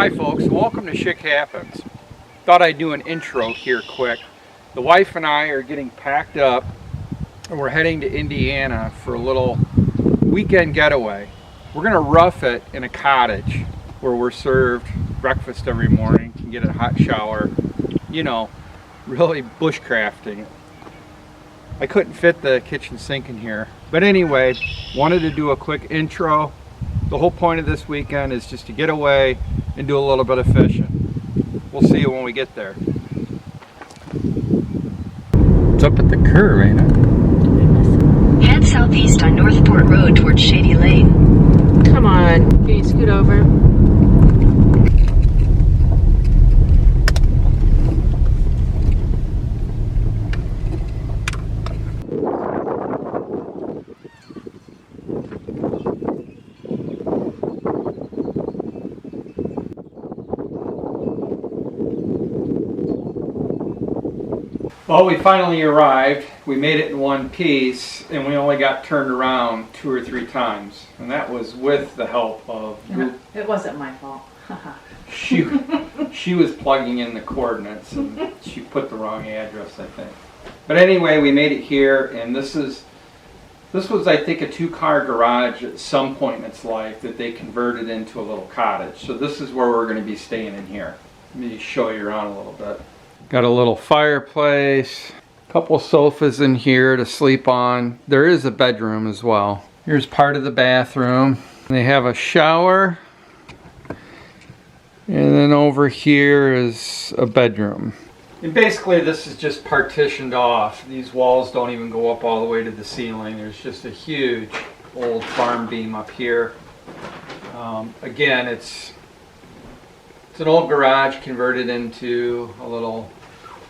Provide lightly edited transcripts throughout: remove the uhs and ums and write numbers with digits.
Hi folks, welcome to Schick Happens. Thought I'd do an intro here quick. The wife and I are getting packed up and we're heading to Indiana for a little weekend getaway. We're gonna rough it in a cottage where we're served breakfast every morning, can get a hot shower, you know, really bushcrafting. I couldn't fit the kitchen sink in here. But anyway, wanted to do a quick intro. The whole point of this weekend is just to get away and do a little bit of fishing. We'll see you when we get there. It's up at the curve, ain't it? Head southeast on Northport Road towards Shady Lane. Come on, can you scoot over? Well, we finally arrived. We made it in one piece, and we only got turned around 2 or 3 times, and that was with the help of. It wasn't my fault. she was plugging in the coordinates, and she put the wrong address, I think. But anyway, we made it here, and this was, I think, a 2-car garage at some point in its life that they converted into a little cottage. So this is where we're going to be staying in here. Let me show you around a little bit. Got a little fireplace, a couple sofas in here to sleep on. There is a bedroom as well. Here's part of the bathroom. They have a shower. And then over here is a bedroom. And basically this is just partitioned off. These walls don't even go up all the way to the ceiling. There's just a huge old farm beam up here. Again, it's an old garage converted into a little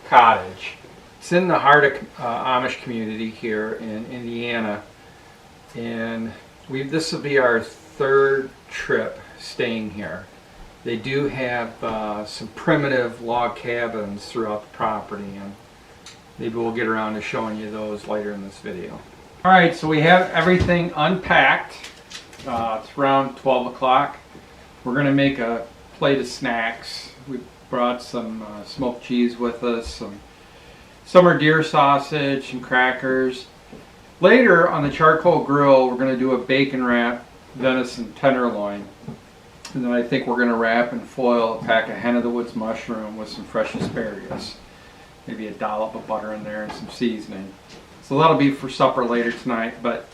cottage. It's in the heart of Amish community here in Indiana, and this will be our 3rd trip staying here. They do have some primitive log cabins throughout the property, and maybe we'll get around to showing you those later in this video. Alright, so we have everything unpacked. It's around 12 o'clock. We're going to make a plate of snacks. We brought some smoked cheese with us, some summer deer sausage and crackers. Later on the charcoal grill, we're going to do a bacon wrap venison tenderloin. And then I think we're going to wrap and foil a pack of hen of the woods mushroom with some fresh asparagus. Maybe a dollop of butter in there and some seasoning. So that'll be for supper later tonight. But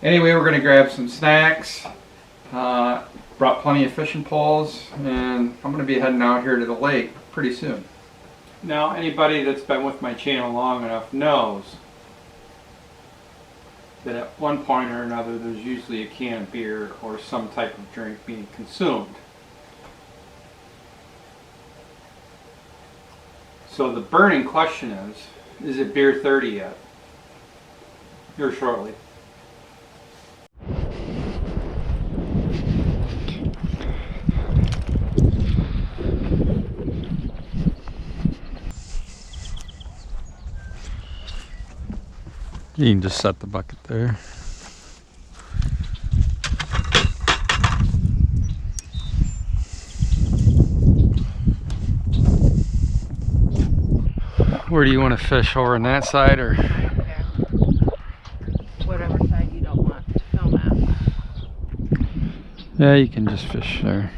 anyway, we're going to grab some snacks. Brought plenty of fishing poles, and I'm going to be heading out here to the lake pretty soon. Now, anybody that's been with my channel long enough knows that at one point or another there's usually a can of beer or some type of drink being consumed. So the burning question is it beer 30 yet? Here shortly. You can just set the bucket there. Where do you want to fish? Over on that side or? Whatever side you don't want to film at. Yeah, you can just fish there.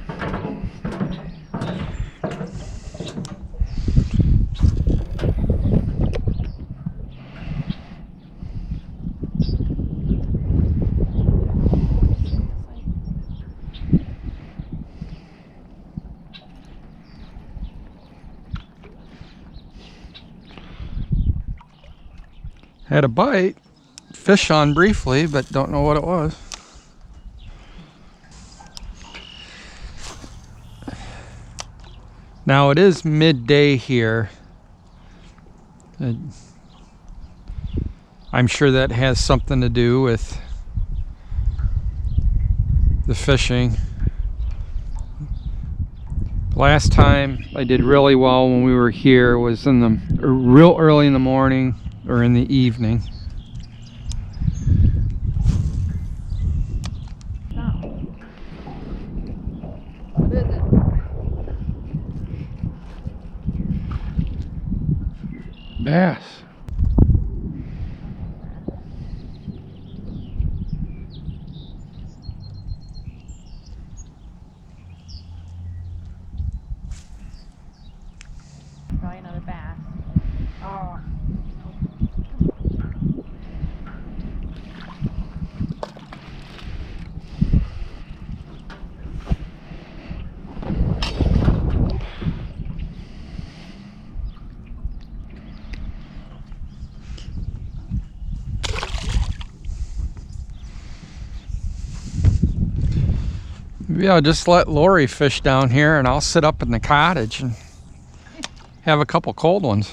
Had a bite, fish on briefly, but don't know what it was. Now it is midday here. I'm sure that has something to do with the fishing. Last time I did really well when we were here was in the real early in the morning or in the evening. What is it? bass. Probably another bass. Oh. Maybe I'll just let Lori fish down here and I'll sit up in the cottage and have a couple cold ones.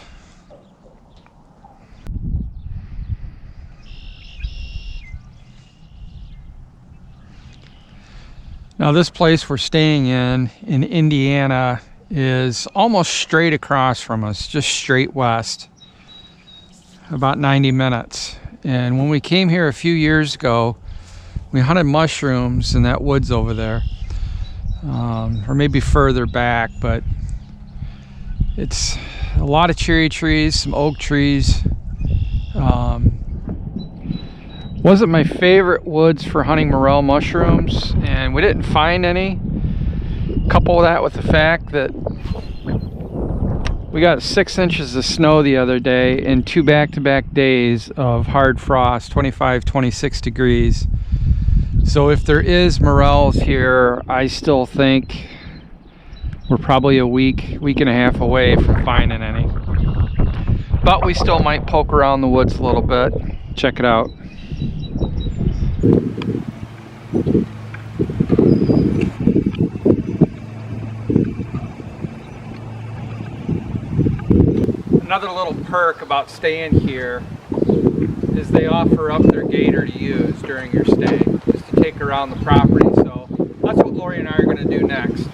Now this place we're staying in Indiana is almost straight across from us, just straight west, about 90 minutes. And when we came here a few years ago, we hunted mushrooms in that woods over there, or maybe further back, but it's a lot of cherry trees, some oak trees. Wasn't my favorite woods for hunting morel mushrooms, and we didn't find any. Couple that with the fact that we got 6 inches of snow the other day and 2 back-to-back days of hard frost, 25, 26 degrees. So if there is morels here, I still think we're probably a week and a half away from finding any. But we still might poke around the woods a little bit, check it out. Another little perk about staying here is they offer up their gator to use during your stay, just to take around the property. So that's what Lori and I are going to do next.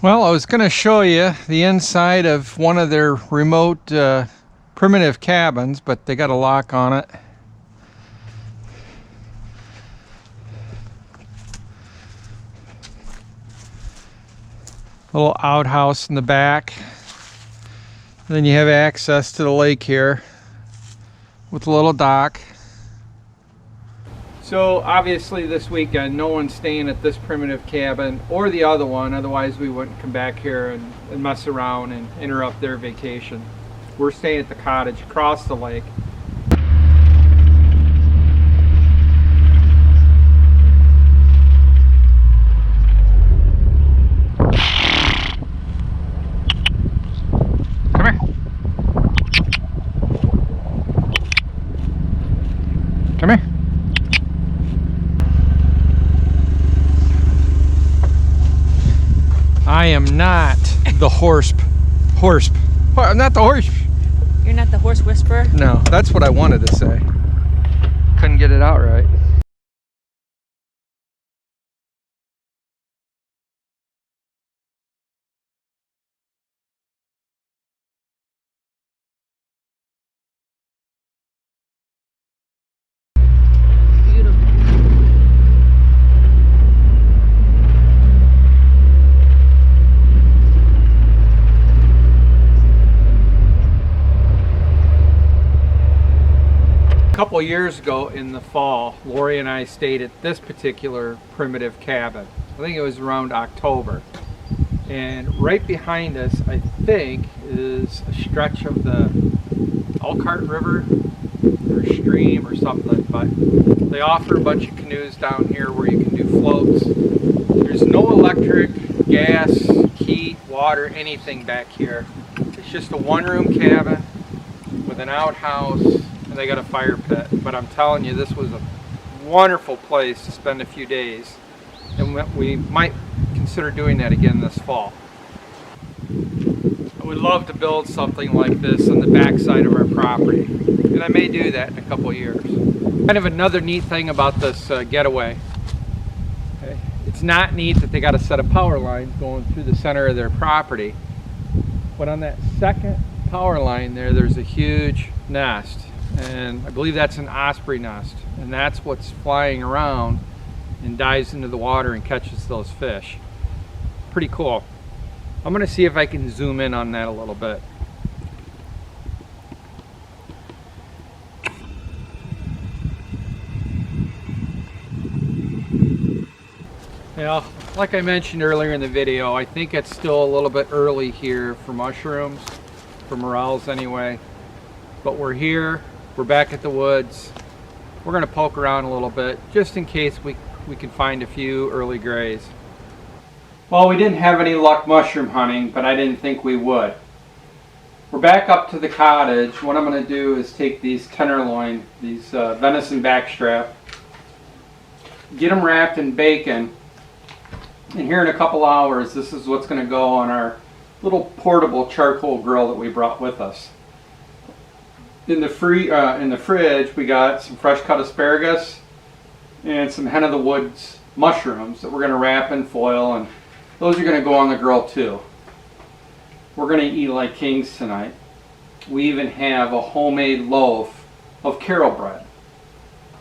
Well, I was going to show you the inside of one of their remote primitive cabins, but they got a lock on it. Little outhouse in the back. Then you have access to the lake here with a little dock. So obviously this weekend no one's staying at this primitive cabin or the other one, otherwise we wouldn't come back here and mess around and interrupt their vacation. We're staying at the cottage across the lake. Come here. Come here. I am not the horse. I'm not the horse. You're not the horse whisperer? No, that's what I wanted to say. Couldn't get it out right. couple years ago in the fall, Lori and I stayed at this particular primitive cabin. I think it was around October. And right behind us, I think, is a stretch of the Elkhart River or stream or something. But they offer a bunch of canoes down here where you can do floats. There's no electric, gas, heat, water, anything back here. It's just a one-room cabin with an outhouse, and they got a fire pit. But I'm telling you, this was a wonderful place to spend a few days, and we might consider doing that again this fall. I would love to build something like this on the backside of our property, and I may do that in a couple of years. Kind of another neat thing about this getaway. Okay. It's not neat that they got a set of power lines going through the center of their property, but on that second power line there's a huge nest, and I believe that's an osprey nest, and that's what's flying around and dives into the water and catches those fish. Pretty cool. I'm going to see if I can zoom in on that a little bit. Well, like I mentioned earlier in the video, I think it's still a little bit early here for mushrooms, for morels anyway. But we're here, we're back at the woods. We're going to poke around a little bit just in case we can find a few early grays. Well, we didn't have any luck mushroom hunting, but I didn't think we would. We're back up to the cottage. What I'm going to do is take these tenderloin, these venison backstrap, get them wrapped in bacon, and here in a couple hours, this is what's going to go on our little portable charcoal grill that we brought with us. In the fridge, we got some fresh cut asparagus and some hen of the woods mushrooms that we're going to wrap in foil, and those are going to go on the grill too. We're going to eat like kings tonight. We even have a homemade loaf of Carol bread.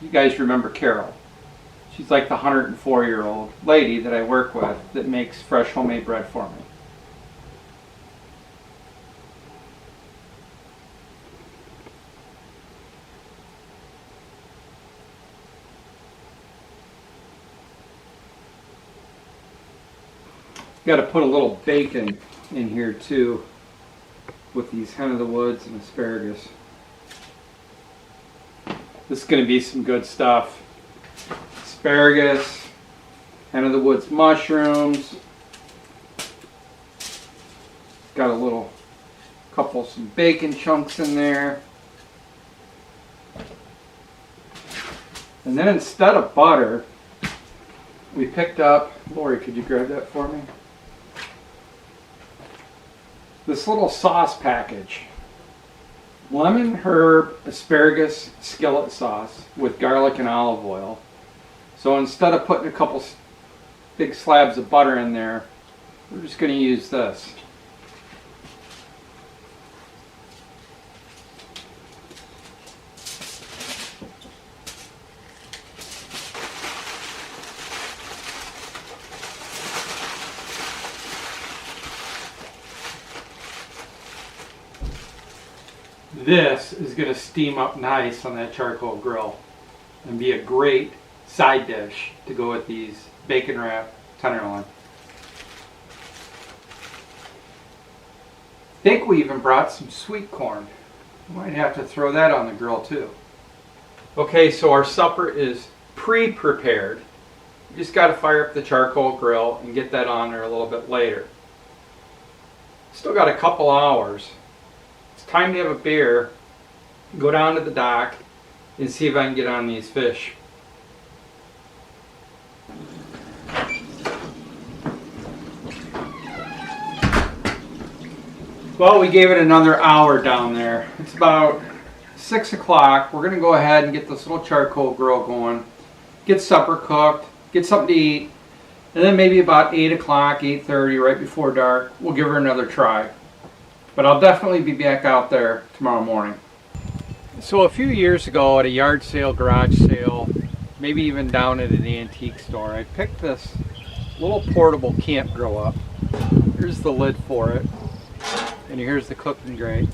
You guys remember Carol? She's like the 104-year-old lady that I work with that makes fresh homemade bread for me. Got to put a little bacon in here too with these hen of the woods and asparagus. This is going to be some good stuff. Asparagus, hen of the woods mushrooms. Got a couple some bacon chunks in there. And then instead of butter, we picked up, Lori, could you grab that for me? This little sauce package. Lemon herb asparagus skillet sauce with garlic and olive oil. So instead of putting a couple big slabs of butter in there, we're just going to use this. This is going to steam up nice on that charcoal grill and be a great side dish to go with these bacon wrapped tenderloin. I think we even brought some sweet corn. Might have to throw that on the grill too. Okay, so our supper is pre-prepared. You just got to fire up the charcoal grill and get that on there a little bit later. Still got a couple hours. It's time to have a beer, go down to the dock, and see if I can get on these fish. Well, we gave it another hour down there. It's about 6 o'clock. We're going to go ahead and get this little charcoal grill going, get supper cooked, get something to eat, and then maybe about 8 o'clock, 8:30, right before dark, we'll give her another try. But I'll definitely be back out there tomorrow morning. So a few years ago at a yard sale, garage sale, maybe even down at an antique store, I picked this little portable camp grill up. Here's the lid for it, and here's the cooking grate.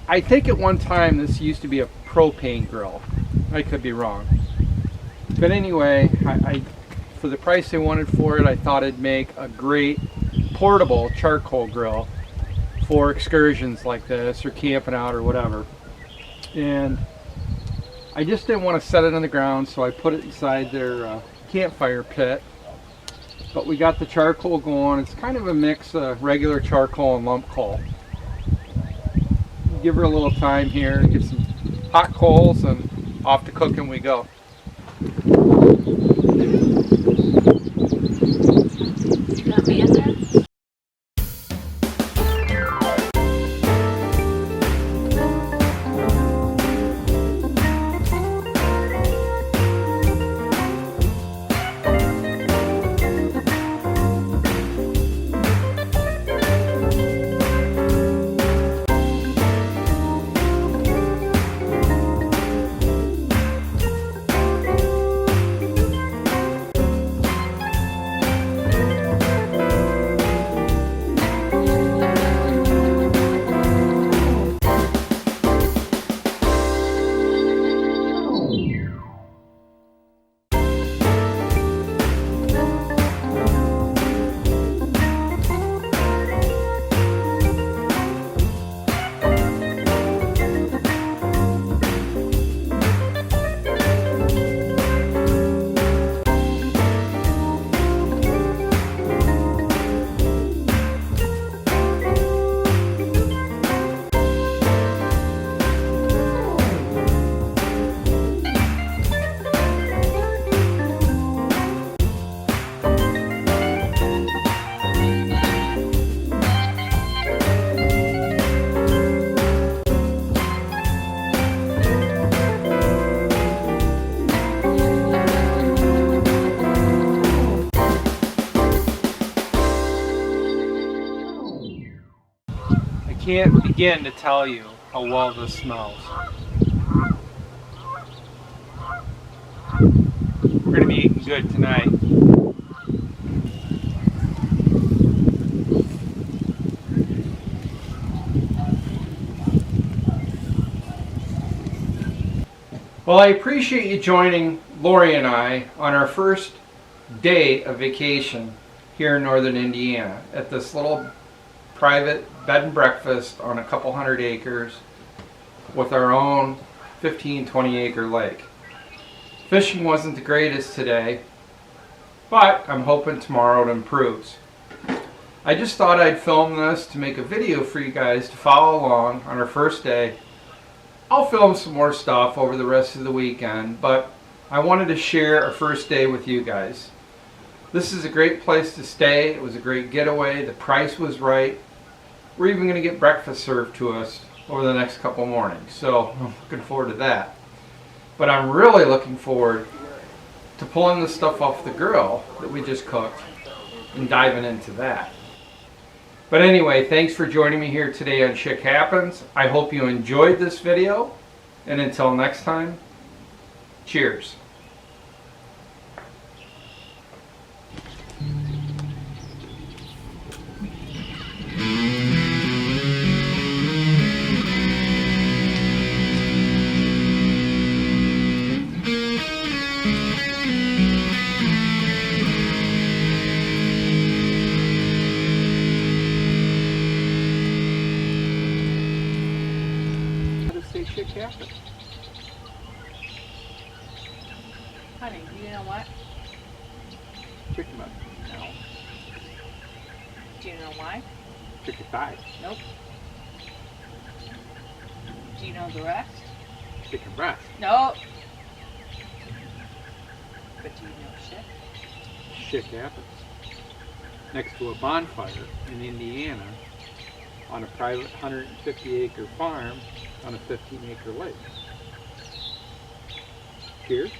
I think at one time this used to be a propane grill. I could be wrong. But anyway, I for the price they wanted for it, I thought it'd make a great portable charcoal grill for excursions like this or camping out or whatever. And I just didn't want to set it on the ground, so I put it inside their campfire pit. But we got the charcoal going. It's kind of a mix of regular charcoal and lump coal. Give her a little time here, get some hot coals, and off to cooking we go. You got me in there? I can't begin to tell you how well this smells. We're going to be eating good tonight. Well, I appreciate you joining Lori and I on our first day of vacation here in northern Indiana at this little private bed and breakfast on a couple hundred acres with our own 15-20 acre lake. Fishing wasn't the greatest today, but I'm hoping tomorrow it improves. I just thought I'd film this to make a video for you guys to follow along on our first day. I'll film some more stuff over the rest of the weekend, but I wanted to share our first day with you guys. This is a great place to stay. It was a great getaway. The price was right. We're even going to get breakfast served to us over the next couple mornings, so I'm looking forward to that. But I'm really looking forward to pulling the stuff off the grill that we just cooked and diving into that. But anyway, thanks for joining me here today on Schick Happens. I hope you enjoyed this video, and until next time, cheers. Schick Happens. Honey, you know what? Chicken butt. No. Do you know why? Chicken thigh. Nope. Do you know the rest? Chicken breast. Nope. But do you know Schick? Schick Happens. Next to a bonfire in Indiana on a private 150 acre farm on a 15 acre lake. Cheers.